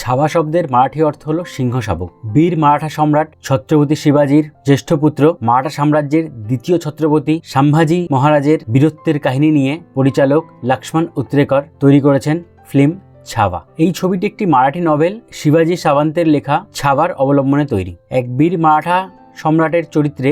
ছাবা শব্দের মারাঠি অর্থ হলো সিংহ শাবক। বীর মারাঠা সম্রাট ছত্রপতি শিবাজির জ্যেষ্ঠ পুত্র, মারাঠা সাম্রাজ্যের দ্বিতীয় ছত্রপতি সম্ভাজি মহারাজের বীরত্বের কাহিনী নিয়ে পরিচালক লক্ষ্মণ উত্রেকর তৈরি করেছেন ফিল্ম ছাবা। এই ছবিটি একটি মারাঠি নভেল শিবাজি সাওন্তের লেখা ছাবার অবলম্বনে তৈরি। এক বীর মারাঠা সম্রাটের চরিত্রে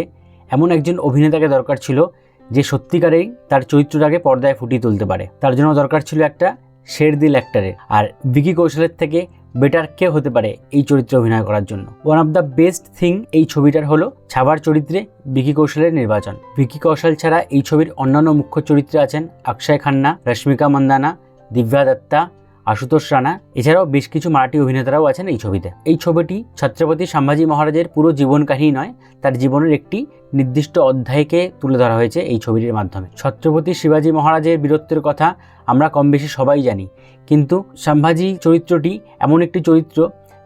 এমন একজন অভিনেতাকে দরকার ছিল যে সত্যিকারেই তার চরিত্রটাকে পর্দায় ফুটিয়ে তুলতে পারে। তার জন্য দরকার ছিল একটা শেরদিল অ্যাক্টরের, আর ভিকি কৌশলের থেকে বেটার কে হতে পারে এই চরিত্রে অভিনয় করার জন্য। One of the best thing এই ছবিটার হলো ছাবার চরিত্রে ভিকি কৌশলের নির্বাচন। ভিকি কৌশল ছাড়া এই ছবির অন্যান্য মুখ্য চরিত্রে আছেন অক্ষয় খান্না, রশ্মিকা মন্দানা, দিব্যা দত্তা, আশুতোষ রানা, এছাড়াও বেশ কিছু মারাঠি অভিনেতারাও আছেন এই ছবিতে। এই ছবিটি ছত্রপতি সম্ভাজি মহারাজের পুরো জীবন কাহিনী নয়, তার জীবনের একটি নির্দিষ্ট অধ্যায়কে তুলে ধরা হয়েছে এই ছবিটির মাধ্যমে। ছত্রপতি শিবাজি মহারাজের বীরত্বের কথা আমরা কম বেশি সবাই জানি, কিন্তু সম্ভাজি চরিত্রটি এমন একটি চরিত্র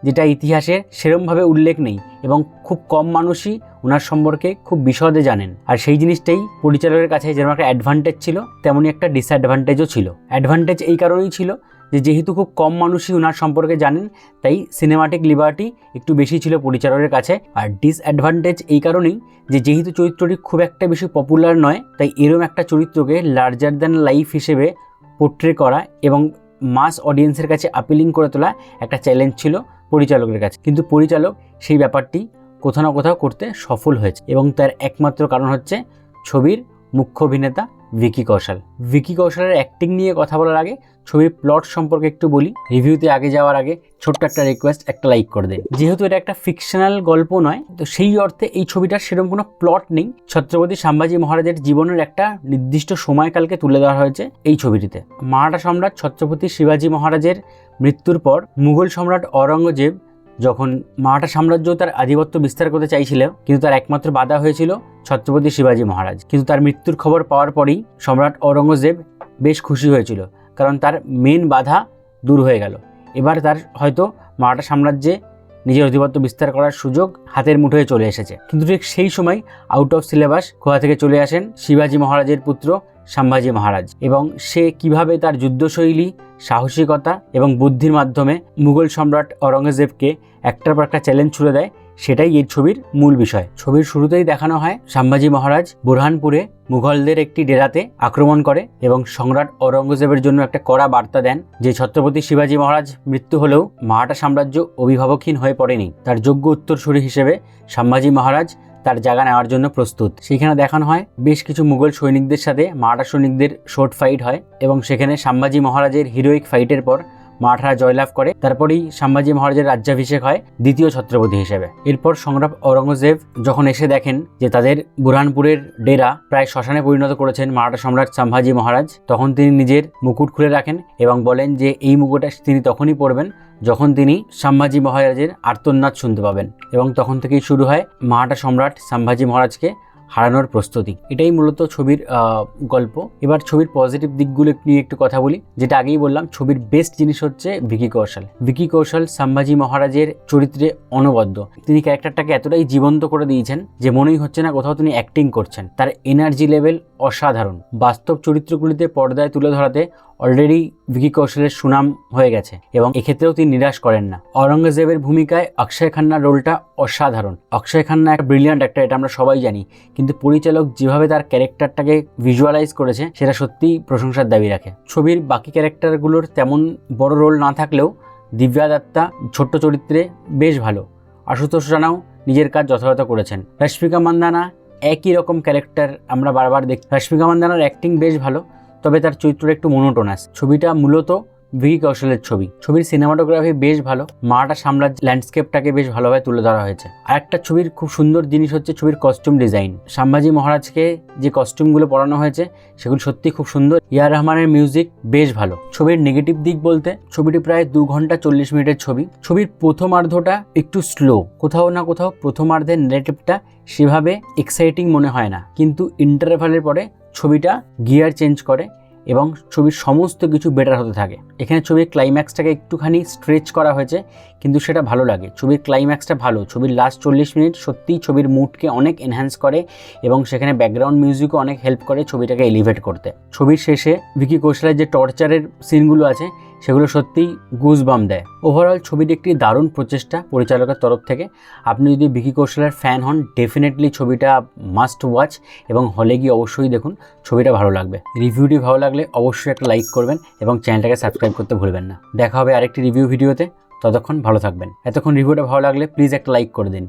যেটা ইতিহাসে সেরমভাবে উল্লেখ নেই এবং খুব কম মানুষই ওনার সম্পর্কে খুব বিশদে জানেন। আর সেই জিনিসটাই পরিচালকের কাছে যেমন একটা অ্যাডভান্টেজ ছিল, তেমনই একটা ডিসঅ্যাডভান্টেজও ছিল। অ্যাডভান্টেজ এই কারণেই ছিল যেহেতু খুব কম মানুষই ওনার সম্পর্কে জানেন, তাই সিনেমাটিক লিবার্টি একটু বেশি ছিল পরিচালকের কাছে। আর ডিসঅ্যাডভান্টেজ এই কারণেই যেহেতু চরিত্রটি খুব একটা বেশি পপুলার নয়, তাই এরম একটা চরিত্রকে লার্জার দ্যান লাইফ হিসেবে পোর্ট্রে করা এবং মাস অডিয়েন্সের কাছে আপিলিং করে তোলা একটা চ্যালেঞ্জ ছিল পরিচালকের কাছে। কিন্তু পরিচালক সেই ব্যাপারটি কোথাও না কোথাও করতে সফল হয়েছে, এবং তার একমাত্র কারণ হচ্ছে ছবির মুখ্য অভিনেতা ভিকি কৌশল। ভিকি কৌশলের অ্যাক্টিং নিয়ে কথা বলার আগে ছবির প্লট সম্পর্কে একটু বলি। রিভিউতে আগে যাওয়ার আগে ছোট্ট একটা রিকোয়েস্ট, একটা লাইক করে দেন। যেহেতু এটা একটা ফিকশনাল গল্প নয়, তো সেই অর্থে এই ছবিটার সেরকম কোনো প্লট নেই। ছত্রপতি সম্ভাজি মহারাজের জীবনের একটা নির্দিষ্ট সময়কালকে তুলে ধরা হয়েছে এই ছবিটিতে। মারাঠা সম্রাট ছত্রপতি শিবাজি মহারাজের মৃত্যুর পর মুঘল সম্রাট ঔরঙ্গজেব যখন মারাঠা সাম্রাজ্য তার আধিপত্য বিস্তার করতে চাইছিল, কিন্তু তার একমাত্র বাধা হয়েছিল ছত্রপতি শিবাজি মহারাজ। কিন্তু তার মৃত্যুর খবর পাওয়ার পরেই সম্রাট ঔরঙ্গজেব বেশ খুশি হয়েছিল, কারণ তার মেন বাধা দূর হয়ে গেল। এবার তার হয়তো মারাঠা সাম্রাজ্যে নিজের আধিপত্য বিস্তার করার সুযোগ হাতের মুঠোয় চলে এসেছে। কিন্তু ঠিক সেই সময় আউট অফ সিলেবাস গোয়া থেকে চলে আসেন শিবাজি মহারাজের পুত্র সম্ভাজি মহারাজ, এবং সে কিভাবে তার যুদ্ধশৈলী, সাহসিকতা এবং বুদ্ধির মাধ্যমে মুঘল সম্রাট ঔরঙ্গজেবকে একটার পর একটা চ্যালেঞ্জ ছুড়ে দেয়, সেটাই এই ছবির মূল বিষয়। ছবির শুরুতেই দেখানো হয় সম্ভাজি মহারাজ বুরহানপুরে মুঘলদের একটি ডেরাতে আক্রমণ করে এবং সম্রাট ঔরঙ্গজেবের জন্য একটা কড়া বার্তা দেন যে ছত্রপতি শিবাজি মহারাজ মৃত্যু হলেও মারাঠা সাম্রাজ্য অভিভাবকহীন হয়ে পড়েনি। তার যোগ্য উত্তরসূরি হিসেবে সম্ভাজি মহারাজ তার জায়গা নেওয়ার জন্য প্রস্তুত। সেখানে দেখানো হয় বেশ কিছু মুঘল সৈনিকদের সাথে মারাঠা সৈনিকদের শর্ট ফাইট হয়, এবং সেখানে সম্ভাজি মহারাজের হিরোইক ফাইটের পর মারাঠারা জয়লাভ করে। তারপরেই সম্ভাজি মহারাজের রাজ্যাভিষেক হয় দ্বিতীয় ছত্রপতি হিসেবে। এরপর সম্রাট ঔরঙ্গজেব যখন এসে দেখেন যে তাদের বুরহানপুরের ডেরা প্রায় শ্মশানে পরিণত করেছেন মারাঠা সম্রাট সম্ভাজি মহারাজ, তখন তিনি নিজের মুকুট খুলে রাখেন এবং বলেন যে এই মুকুটটা তিনি তখনই পরবেন যখন তিনি সম্ভাজি মহারাজের আর্তনাদ শুনতে পাবেন, এবং তখন থেকেই শুরু হয় মারাঠা সম্রাট সম্ভাজি মহারাজকে হারানোর প্রস্তুতি। এটাই মূলত ছবির গল্প। এবার ছবির পজিটিভ দিকগুলো নিয়ে একটু কথা বলি। যেটা আগেই বললাম, ছবির বেস্ট জিনিস হচ্ছে ভিকি কৌশল। ভিকি কৌশল সম্ভাজি মহারাজের চরিত্রে অনবদ্য। তিনি ক্যারেক্টারটাকে এতটাই জীবন্ত করে দিয়েছেন যে মনেই হচ্ছে না কোথাও তিনি অ্যাক্টিং করছেন। তার এনার্জি লেভেল অসাধারণ। বাস্তব চরিত্রগুলিতে পর্দায় তুলে ধরাতে অলরেডি ভিকি কৌশলের সুনাম হয়ে গেছে, এবং এক্ষেত্রেও তিনি নিরাশ করেন না। ঔরঙ্গজেবের ভূমিকায় অক্ষয় খান্নার রোলটা অসাধারণ। অক্ষয় খান্না একটা ব্রিলিয়ান্ট অ্যাক্টর, এটা আমরা সবাই জানি, কিন্তু পরিচালক যেভাবে তার ক্যারেক্টারটাকে ভিজুয়ালাইজ করেছে সেটা সত্যিই প্রশংসার দাবি রাখে। ছবির বাকি ক্যারেক্টারগুলোর তেমন বড় রোল না থাকলেও দিব্যা দত্তা ছোট্ট চরিত্রে বেশ ভালো। আশুতোষ রানাও নিজের কাজ যথাযথ করেছেন। রশ্মিকা মন্দানা একই রকম ক্যারেক্টার আমরা বারবার দেখি। রশ্মিকা মন্দানার অ্যাক্টিং বেশ ভালো, তবে তার চরিত্রটা একটু মনোটোনাস। ছবিটা মূলত ভিকি কৌশলের ছবি। ছবির সিনেমাটোগ্রাফি বেশ ভালো, মারাঠা সাম্রাজ্য ল্যান্ডস্কেপটাকে বেশ ভালোভাবে তুলে ধরা হয়েছে। আর একটা ছবির খুব সুন্দর জিনিস হচ্ছে ছবির কস্টিউম ডিজাইন। সম্ভাজি মহারাজকে যে কস্টিউমগুলো পরানো হয়েছে সেগুলো সত্যি খুব সুন্দর। ইয়ার রহমানের মিউজিক বেশ ভালো। ছবির নেগেটিভ দিক বলতে, ছবিটি প্রায় 2 ঘন্টা 40 মিনিটের ছবি। ছবির প্রথমার্ধটা একটু স্লো, কোথাও না কোথাও প্রথমার্ধের নেগেটিভটা সেভাবে এক্সাইটিং মনে হয় না, কিন্তু ইন্টারভ্যালের পরে ছবিটা গিয়ার চেঞ্জ করে এবং ছবির সমস্ত কিছু বেটার হতে থাকে। এখানে ছবির ক্লাইম্যাক্সটাকে একটুখানি স্ট্রেচ করা হয়েছে, কিন্তু সেটা ভালো লাগে। ছবির ক্লাইম্যাক্সটা ভালো। ছবির লাস্ট 40 মিনিট সত্যিই ছবির মুডকে অনেক এনহ্যান্স করে, এবং সেখানে ব্যাকগ্রাউন্ড মিউজিকও অনেক হেল্প করে ছবিটাকে এলিভেট করতে। ছবির শেষে ভিকি কৌশলের যে টর্চারের সিনগুলো আছে সেগুলো সত্যিই গুজবাম দেয়। ওভারঅল ছবিটি একটি দারুণ প্রচেষ্টা পরিচালকের তরফ থেকে। আপনি যদি ভিকি কৌশলের ফ্যান হন, ডেফিনেটলি ছবিটা মাস্ট ওয়াচ এবং হলে গিয়ে অবশ্যই দেখুন, ছবিটা ভালো লাগবে। রিভিউটি ভালো লাগলে অবশ্যই একটা লাইক করবেন এবং চ্যানেলটাকে সাবস্ক্রাইব করতে ভুলবেন না। দেখা হবে আরেকটি রিভিউ ভিডিওতে, ততক্ষণ ভালো থাকবেন। এতক্ষণ রিভিউটা ভালো লাগলে প্লিজ একটা লাইক করে দিন।